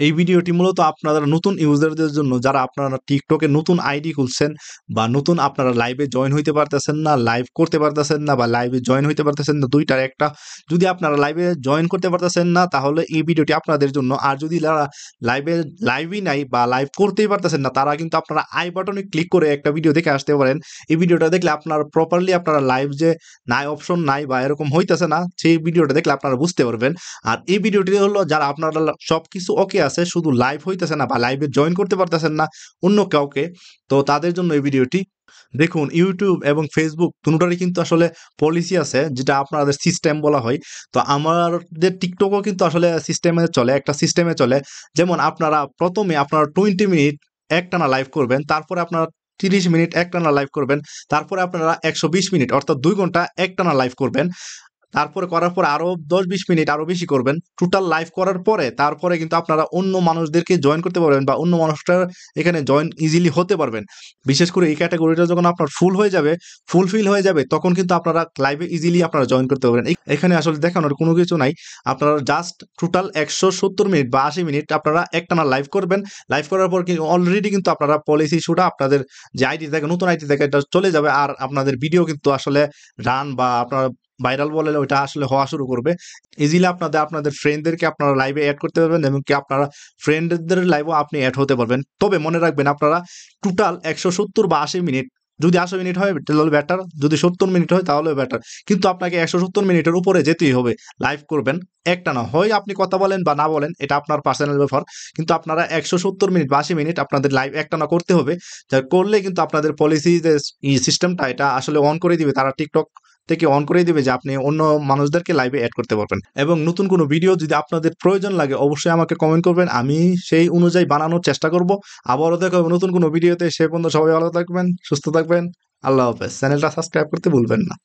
এই ভিডিওটি মূলত আপনারা নতুন ইউজারদের জন্য, যারা আপনারা টিকটকে নতুন আইডি খুলছেন বা নতুন আপনারা লাইভে জয়েন হইতে পারতেছেন না, লাইভ করতে পারতেছেন না বা লাইভে জয়েন হইতে পারতেছেন না, দুইটার একটা। যদি আপনারা লাইভে জয়েন করতে পারতেছেন না তাহলে এই ভিডিওটি আপনাদের জন্য। আর যদি যারা লাইভই নাই বা লাইভ করতেই পারতেছেন না, তারা কিন্তু আপনারা আই বাটনে ক্লিক করে একটা ভিডিও দেখে আসতে পারেন। এই ভিডিওটা দেখলে আপনারা প্রপারলি আপনারা লাইভ যে নাই অপশন নাই বা এরকম হইতেছে না, সেই ভিডিওটা দেখলে আপনারা বুঝতে পারবেন। আর এই ভিডিওটি হলো যারা আপনারা সবকিছু ওকে আছে, শুধু লাইভ হইতেছে না বা লাইভে জয়েন করতে পারতেছেন না অন্য কাউকে, তো তাদের জন্য এই ভিডিওটি। দেখুন, ইউটিউব এবং ফেসবুক দুটোরই কিন্তু আসলে পলিসি আছে, যেটা আপনাদের সিস্টেম বলা হয়। তো আমাদের টিকটকও কিন্তু আসলে সিস্টেমে চলে, একটা সিস্টেমে চলে। যেমন আপনারা প্রথমে আপনারা 20 মিনিট একটানা লাইভ করবেন, তারপরে আপনারা 30 মিনিট একটানা লাইভ করবেন, তারপরে আপনারা 120 মিনিট অর্থাৎ 2 ঘন্টা একটানা লাইভ করবেন। তারপরে করার পর আরো 10-20 মিনিট আরো বেশি করবেন। টোটাল লাইভ করার পরে তারপরে কিন্তু আপনারা অন্য মানুষদেরকে জয়েন করতে পারবেন বা অন্য মানুষটা এখানে জয়েন ইজিলি হতে পারবেন। বিশেষ করে এই ক্যাটাগরিটা যখন আপনার ফুলফিল হয়ে যাবে, তখন কিন্তু আপনারা লাইভে ইজিলি আপনারা জয়েন করতে পারবেন। এখানে আসলে দেখানোর কোনো কিছু নাই। আপনারা জাস্ট টোটাল 170 মিনিট বা 80 মিনিট আপনারা একটানা লাইভ করবেন। লাইভ করার পর কিন্তু অলরেডি কিন্তু আপনারা পলিসি ইস্যুটা আপনাদের যে আইডি থেকে, নতুন আইডি থেকে, এটা চলে যাবে। আর আপনাদের ভিডিও কিন্তু আসলে রান বা আপনার ভাইরাল বলে ওইটা আসলে হওয়া শুরু করবে। ইজিলি আপনাদের ফ্রেন্ডদেরকে আপনারা লাইভে এড করতে পারবেন এবং কি আপনারা ফ্রেন্ডদের লাইভেও আপনি এড হতে পারবেন। তবে মনে রাখবেন, আপনারা টোটাল 170 বা 80 মিনিট, যদি 80 মিনিট হয় তাহলে বেটার, যদি 70 মিনিট হয় তাহলে বেটার। কিন্তু আপনাকে 170 মিনিটের উপরে যেতেই হবে লাইভ করবেন একটানা। হয় আপনি কথা বলেন বা না বলেন, এটা আপনার পার্সোনাল ব্যাপার। কিন্তু আপনারা 170 মিনিট বা 80 মিনিট আপনাদের লাইভ একটানা করতে হবে। যা করলে কিন্তু আপনাদের পলিসি যে সিস্টেমটা, এটা আসলে অন করে দিবে তারা, টিকটক থেকে অন করে দিবে যে আপনি অন্য মানুষদেরকে লাইভে এড করতে পারবেন। এবং নতুন কোনো ভিডিও যদি আপনাদের প্রয়োজন লাগে, অবশ্যই আমাকে কমেন্ট করবেন, আমি সেই অনুযায়ী বানানোর চেষ্টা করব। আবারও দেখা হবে নতুন কোনো ভিডিওতে। সে পর্যন্ত সবাই ভালো থাকবেন, সুস্থ থাকবেন। আল্লাহ হাফেজ। চ্যানেলটা সাবস্ক্রাইব করতে ভুলবেন না।